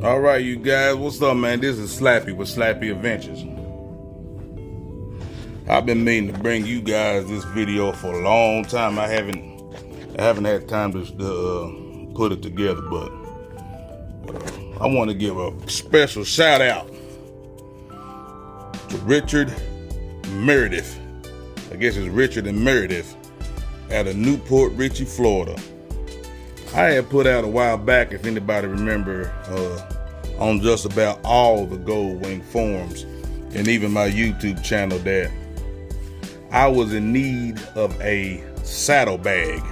All right, you guys, what's up, man? This is Slappy with Slappy Adventures. I've been meaning to bring you guys this video for a long time. I haven't had time to put it together, but I want to give a special shout out to Richard Meredith. I guess it's Richard and Meredith out of Newport Richey, Florida. I had put out a while back, if anybody remember, on just about all the GoldWing forums and even my YouTube channel, that I was in need of a saddlebag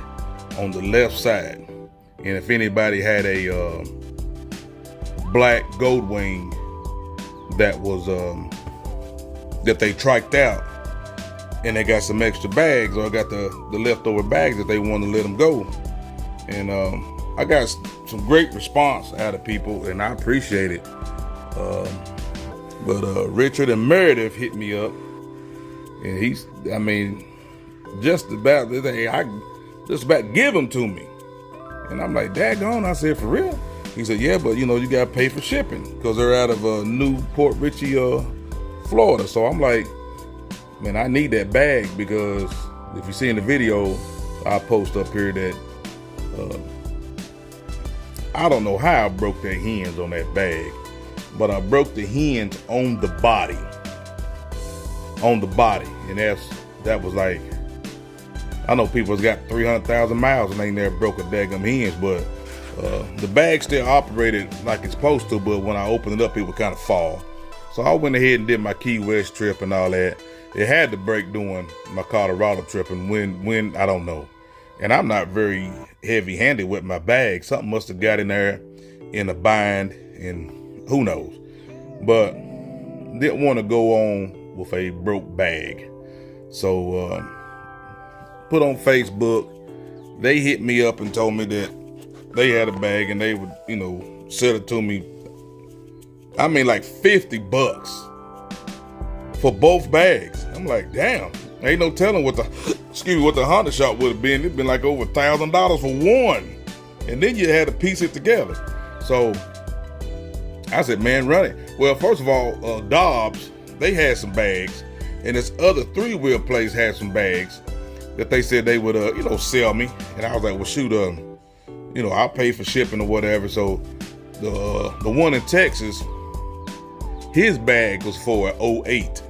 on the left side. And if anybody had a black GoldWing that was that they triked out and they got some extra bags, or got the leftover bags that they want to let them go. And I got some great response out of people, and I appreciate it. But Richard and Meredith hit me up, and just about give them to me. And I'm like, daggone, I said, for real? He said, yeah, but you got to pay for shipping because they're out of Newport Richey, Florida. So I'm like, man, I need that bag, because if you see in the video, I post up here that I don't know how I broke the hinge on that bag, but I broke the hinge on the body. And that was like, I know people's got 300,000 miles and ain't never broke a daggum hinge, but the bag still operated like it's supposed to, but when I opened it up, it would kind of fall. So I went ahead and did my Key West trip and all that. It had to break doing my Colorado trip, and when I don't know. And I'm not very heavy-handed with my bag. Something must have got in there in a bind, and who knows. But didn't want to go on with a broke bag. So put on Facebook, they hit me up and told me that they had a bag and they would, sell it to me. I mean, like $50 for both bags. I'm like, damn, ain't no telling what the Honda shop would have been. It'd been like over $1,000 for one. And then you had to piece it together. So I said, man, run it. Well, first of all, Dobbs, they had some bags, and this other three-wheel place had some bags that they said they would, sell me. And I was like, well, shoot, I'll pay for shipping or whatever. So the one in Texas, his bag was for an 08.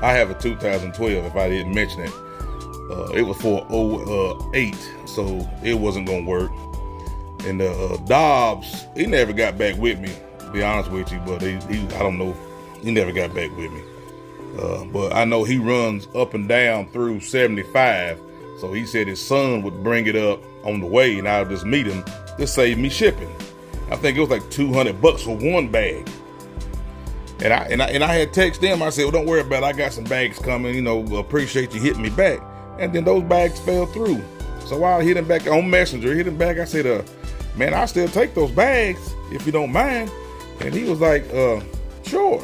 I have a 2012, if I didn't mention it. It was for 08, so it wasn't gonna work. And Dobbs, he never got back with me, to be honest with you, but I don't know, he never got back with me. But I know he runs up and down through 75, so he said his son would bring it up on the way, and I'll just meet him to save me shipping. I think it was like $200 for one bag. And I had texted them. I said, well, don't worry about it. I got some bags coming. Appreciate you hitting me back. And then those bags fell through. So I hit him back on Messenger. I said, man, I'll still take those bags if you don't mind. And he was like, sure.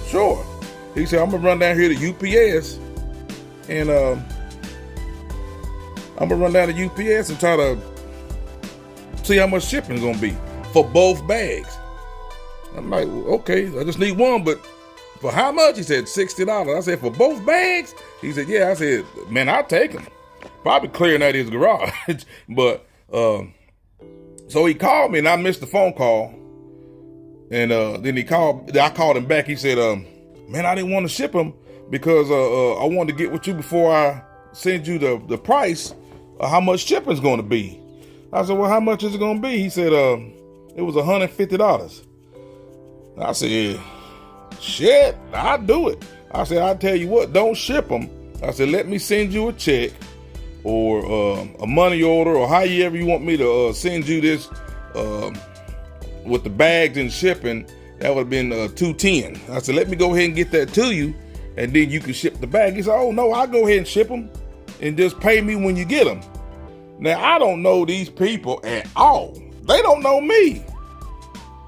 Sure. He said, I'm going to run down here to UPS. And I'm going to run down to UPS and try to see how much shipping is going to be for both bags. I'm like, okay, I just need one, but for how much? He said $60. I said, for both bags? He said, yeah. I said, man, I'll take them. Probably clearing out his garage. But so he called me, and I missed the phone call. And then I called him back. He said, man, I didn't want to ship them because I wanted to get with you before I send you the price of how much shipping's going to be. I said, well, how much is it going to be? He said, it was $150. I said, shit, I'll do it. I said, I'll tell you what, don't ship them. I said, let me send you a check or a money order, or however you want me to send you this with the bags and shipping. That would have been $210. I said, let me go ahead and get that to you, and then you can ship the bag. He said, oh no, I'll go ahead and ship them and just pay me when you get them. Now, I don't know these people at all. They don't know me.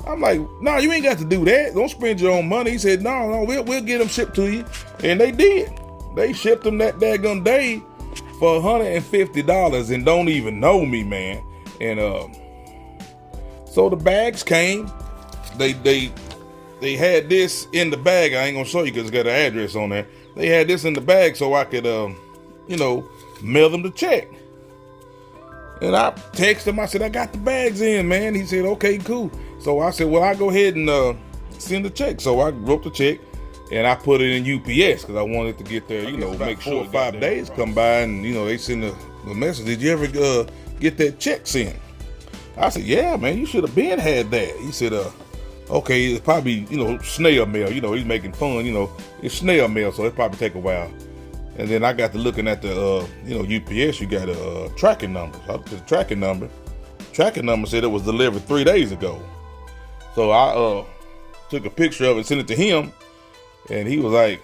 I'm like, no, you ain't got to do that. Don't spend your own money. He said, no, we'll get them shipped to you. And they did. They shipped them that daggone day for $150 and don't even know me, man. And So the bags came. They had this in the bag. I ain't gonna show you because it's got an address on there. They had this in the bag so I could, mail them the check. And I texted him. I said, I got the bags in, man. He said, okay, cool. So I said, well, I'll go ahead and send the check. So I wrote the check and I put it in UPS because I wanted to get there, make sure 5 days come by and, they send the message. Did you ever get that check sent? I said, yeah, man, you should have been had that. He said, okay, it's probably, snail mail. He's making fun, it's snail mail, so it probably take a while. And then I got to looking at the, UPS, you got a tracking number. So I looked at the tracking number. Tracking number said it was delivered 3 days ago. So I took a picture of it, sent it to him, and he was like,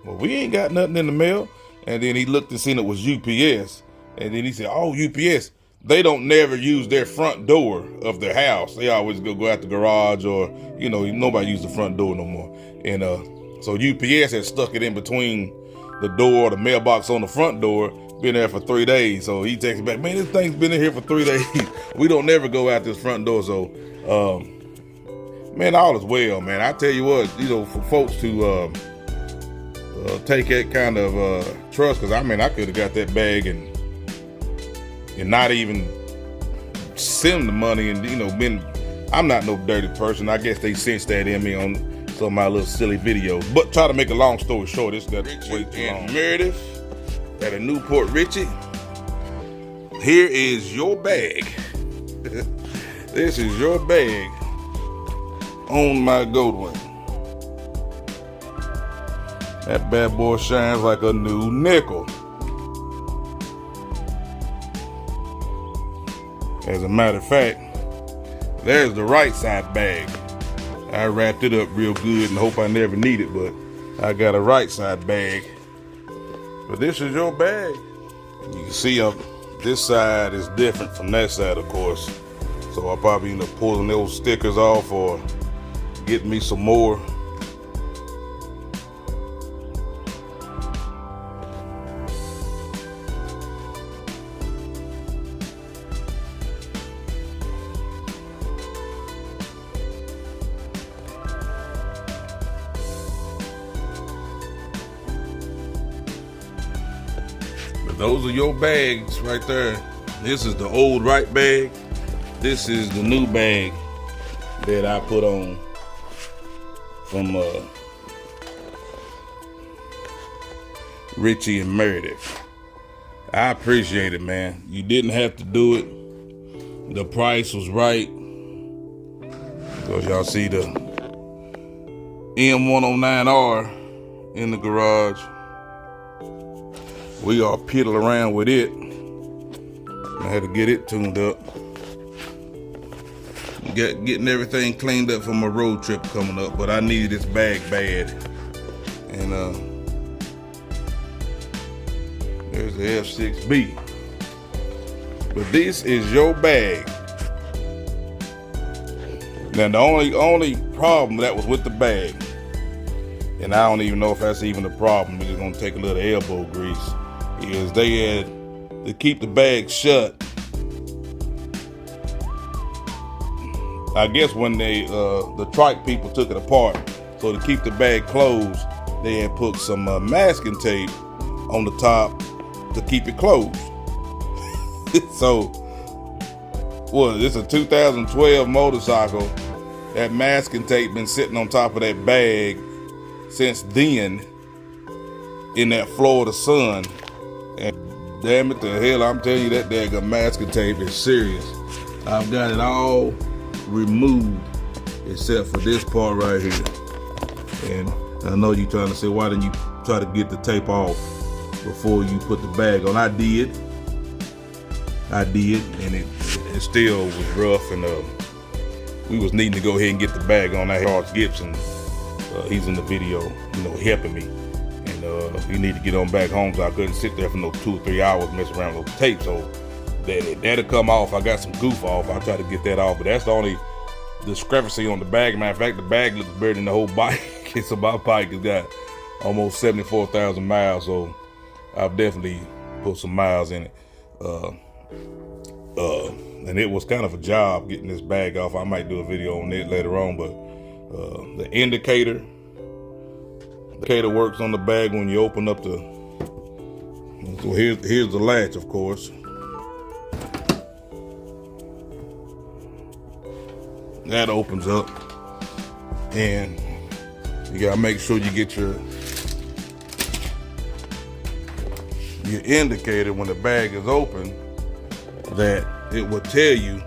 well, we ain't got nothing in the mail. And then he looked and seen it was UPS. And then he said, oh, UPS. They don't never use their front door of their house. They always go out the garage or, nobody use the front door no more. And so UPS had stuck it in between the door, the mailbox on the front door, been there for 3 days. So he texted back, man, this thing's been in here for 3 days. We don't never go out this front door. So, man, all is well, man. I tell you what, for folks to take that kind of trust, because, I could have got that bag and not even send the money and, I'm not no dirty person. I guess they sensed that in me on some of my little silly videos. But try to make a long story short, it's got way too long. Meredith at a Newport Richie. Here is your bag. This is your bag on my GoldWing. That bad boy shines like a new nickel. As a matter of fact, there's the right side bag. I wrapped it up real good and hope I never need it, but I got a right side bag. But this is your bag. You can see this side is different from that side, of course. So I'll probably end up pulling those stickers off or getting me some more. Those are your bags right there. This is the old right bag. This is the new bag that I put on from Richie and Meredith. I appreciate it, man. You didn't have to do it. The price was right. Because y'all see the M109R in the garage. We all piddle around with it. I had to get it tuned up. Getting everything cleaned up for my road trip coming up, but I needed this bag bad. And there's the F6B. But this is your bag. Now the only problem that was with the bag, and I don't even know if that's even a problem, we're just gonna take a little elbow grease, is they had to keep the bag shut. I guess when the trike people took it apart, so to keep the bag closed, they had put some masking tape on the top to keep it closed. So, this is a 2012 motorcycle. That masking tape been sitting on top of that bag since then in that Florida sun. And damn it to hell, I'm telling you, that daggone masking tape is serious. I've got it all removed except for this part right here. And I know you're trying to say, why didn't you try to get the tape off before you put the bag on? I did, and it still was rough, and we was needing to go ahead and get the bag on. I had Charles Gibson, he's in the video, helping me. And he needed to get on back home, so I couldn't sit there for no 2 or 3 hours messing around with the tape. So that'll come off. I got some goof off. I'll try to get that off, but that's the only discrepancy on the bag. Matter of fact, the bag looks better than the whole bike. So my bike has got almost 74,000 miles, so I've definitely put some miles in it. And it was kind of a job getting this bag off. I might do a video on it later on, but the indicator works on the bag when you open up the, so here's the latch, of course. That opens up, and you gotta make sure you get your indicator when the bag is open, that it will tell you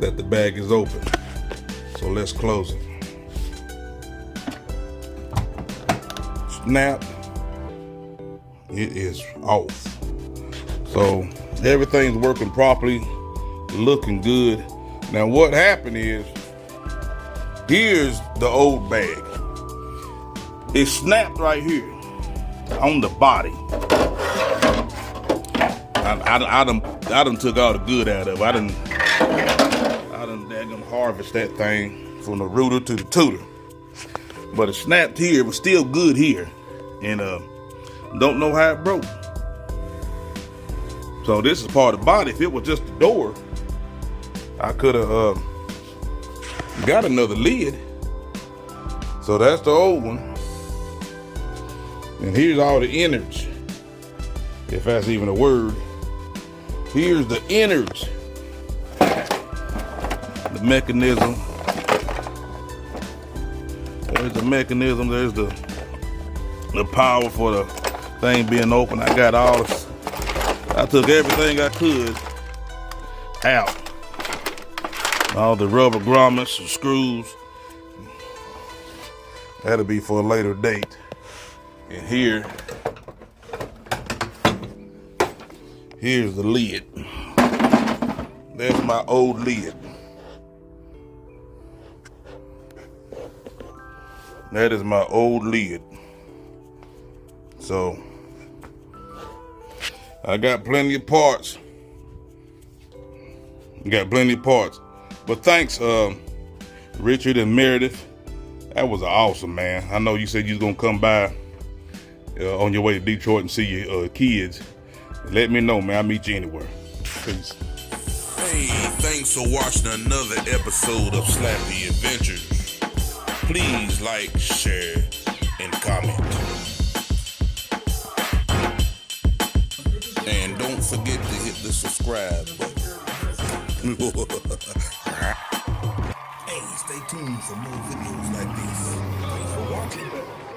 that the bag is open. So let's close it. Snap, it is off. So everything's working properly, looking good. Now what happened is, here's the old bag. It snapped right here on the body. I done took all the good out of it. I done harvest that thing from the rooter to the tutor. But it snapped here, it was still good here. And don't know how it broke. So this is part of the body. If it was just the door, I could have got another lid. So that's the old one. And here's all the innards, if that's even a word. Here's the innards, the mechanism. There's the mechanism. There's the power for the thing being open. I got all this. I took everything I could out. All the rubber grommets and screws. That'll be for a later date. And here's the lid. There's my old lid. That is my old lid. So I got plenty of parts. But thanks, Richard and Meredith. That was awesome, man. I know you said you was gonna come by on your way to Detroit and see your kids. Let me know, man. I'll meet you anywhere. Peace. Hey, thanks for watching another episode of Slappy Adventures. Please like, share, and comment. And don't forget to hit the subscribe button. Hey, stay tuned for more videos like this. Thanks for watching.